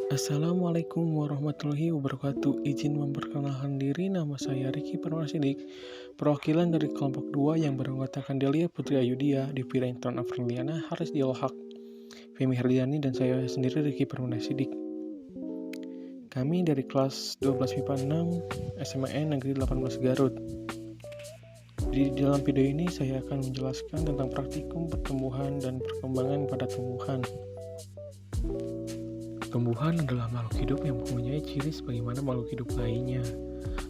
Assalamualaikum warahmatullahi wabarakatuh. Izin memperkenalkan diri, nama saya Riki Permasidik, perwakilan dari kelompok 2 yang beranggotakan Delia Putri Ayudia, Divira Intan Afriliana, Haris Dialhaq, Femi Herdiani, dan saya sendiri Riki Permasidik. Kami dari kelas 12 MIPA 6 SMAN Negeri 18 Garut. Di dalam video ini saya akan menjelaskan tentang praktikum pertumbuhan dan perkembangan pada tumbuhan. Tumbuhan adalah makhluk hidup yang mempunyai ciri sebagaimana makhluk hidup lainnya.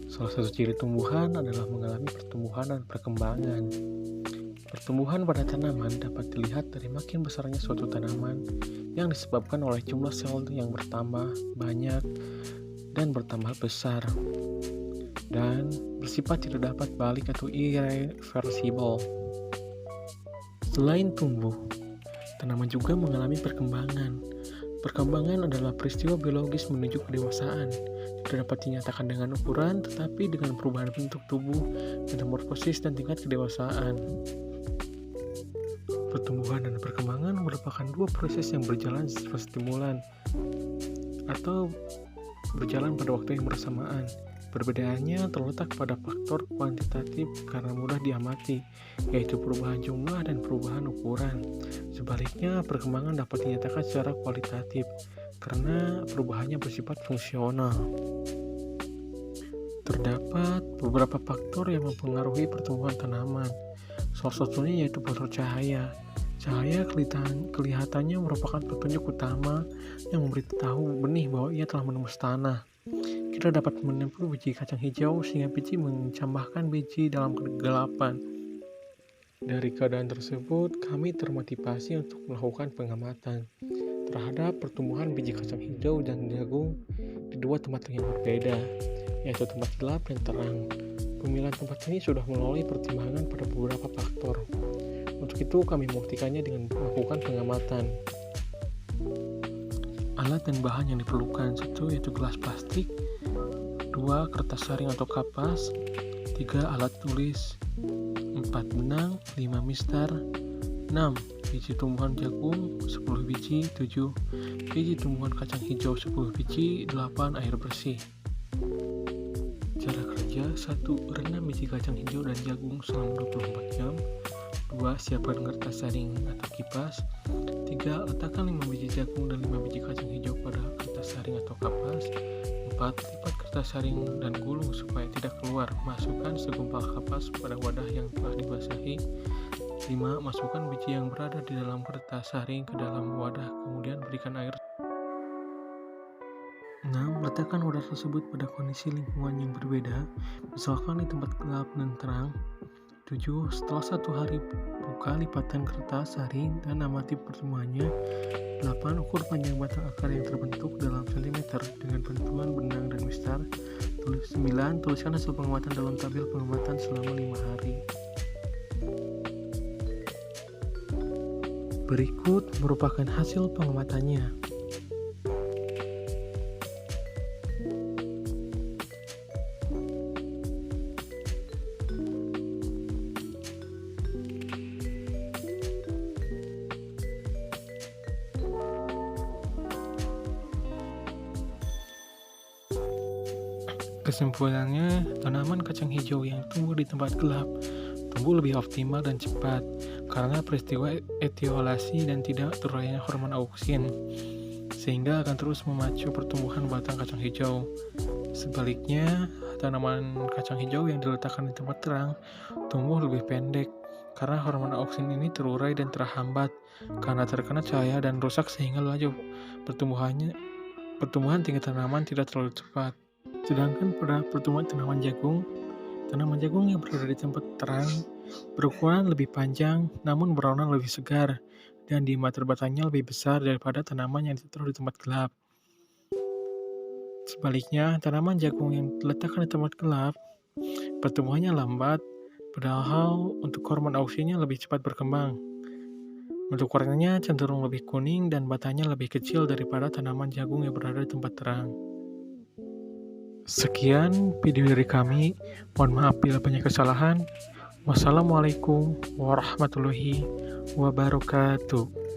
Salah satu ciri tumbuhan adalah mengalami pertumbuhan dan perkembangan. Pertumbuhan pada tanaman dapat dilihat dari makin besarnya suatu tanaman yang disebabkan oleh jumlah sel yang bertambah banyak dan bertambah besar dan bersifat tidak dapat balik atau irreversible. Selain tumbuh, tanaman juga mengalami perkembangan. Perkembangan adalah peristiwa biologis menuju kedewasaan. Tidak dapat dinyatakan dengan ukuran, tetapi dengan perubahan bentuk tubuh, metamorfosis, dan tingkat kedewasaan. Pertumbuhan dan perkembangan merupakan dua proses yang berjalan secara stimulan atau berjalan pada waktu yang bersamaan. Perbedaannya terletak pada faktor kuantitatif karena mudah diamati, yaitu perubahan jumlah dan perubahan ukuran. Sebaliknya, perkembangan dapat dinyatakan secara kualitatif karena perubahannya bersifat fungsional. Terdapat beberapa faktor yang mempengaruhi pertumbuhan tanaman. Salah satunya yaitu faktor cahaya. Cahaya kelihatannya merupakan petunjuk utama yang memberitahu benih bahwa ia telah menembus tanah. Kita dapat menempuh biji kacang hijau sehingga biji mencambahkan biji dalam kegelapan. Dari keadaan tersebut, kami termotivasi untuk melakukan pengamatan terhadap pertumbuhan biji kacang hijau dan jagung di dua tempat yang berbeda, yaitu tempat gelap dan terang. Pemilihan tempat ini sudah melalui pertimbangan pada beberapa faktor. Untuk itu, kami membuktikannya dengan melakukan pengamatan. Alat dan bahan yang diperlukan satu yaitu gelas plastik, 2 kertas saring atau kapas, 3 alat tulis, 4 benang, 5 mistar, 6 biji tumbuhan jagung 10 biji, 7 biji tumbuhan kacang hijau 10 biji, 8 air bersih. Cara kerja: 1. Rendam biji kacang hijau dan jagung selama 24 jam. 2. Siapkan kertas saring atau kipas. 3. Letakkan 5 biji jagung dan 5 biji kacang hijau pada kertas saring atau kapas. 4. Lipat kertas saring dan gulung supaya tidak keluar. Masukkan segumpal kapas pada wadah yang telah dibasahi. 5. Masukkan biji yang berada di dalam kertas saring ke dalam wadah, kemudian berikan air. 6. Letakkan wadah tersebut pada kondisi lingkungan yang berbeda, misalkan di tempat gelap dan terang. 7. Setelah 1 hari, buka lipatan kertas saring dan amati pertumbuhannya. 8. Ukur panjang batang akar yang terbentuk dalam sentimeter dengan bantuan benang dan mistar. 9. Tuliskan hasil pengamatan dalam tabel pengamatan selama 5 hari. Berikut merupakan hasil pengamatannya. Kesimpulannya, tanaman kacang hijau yang tumbuh di tempat gelap tumbuh lebih optimal dan cepat karena peristiwa etiolasi dan tidak terurainya hormon auksin, sehingga akan terus memacu pertumbuhan batang kacang hijau. Sebaliknya, tanaman kacang hijau yang diletakkan di tempat terang tumbuh lebih pendek karena hormon auksin ini terurai dan terhambat karena terkena cahaya dan rusak, sehingga laju pertumbuhan tinggi tanaman tidak terlalu cepat. Sedangkan pada pertumbuhan tanaman jagung yang berada di tempat terang berukuran lebih panjang namun berwarna lebih segar dan diameter batangnya lebih besar daripada tanaman yang ditaruh di tempat gelap. Sebaliknya, tanaman jagung yang diletakkan di tempat gelap pertumbuhannya lambat, padahal untuk hormon auksinnya lebih cepat berkembang. Untuk warnanya cenderung lebih kuning dan batangnya lebih kecil daripada tanaman jagung yang berada di tempat terang. Sekian video dari kami. Mohon maaf bila banyak kesalahan. Wassalamualaikum warahmatullahi wabarakatuh.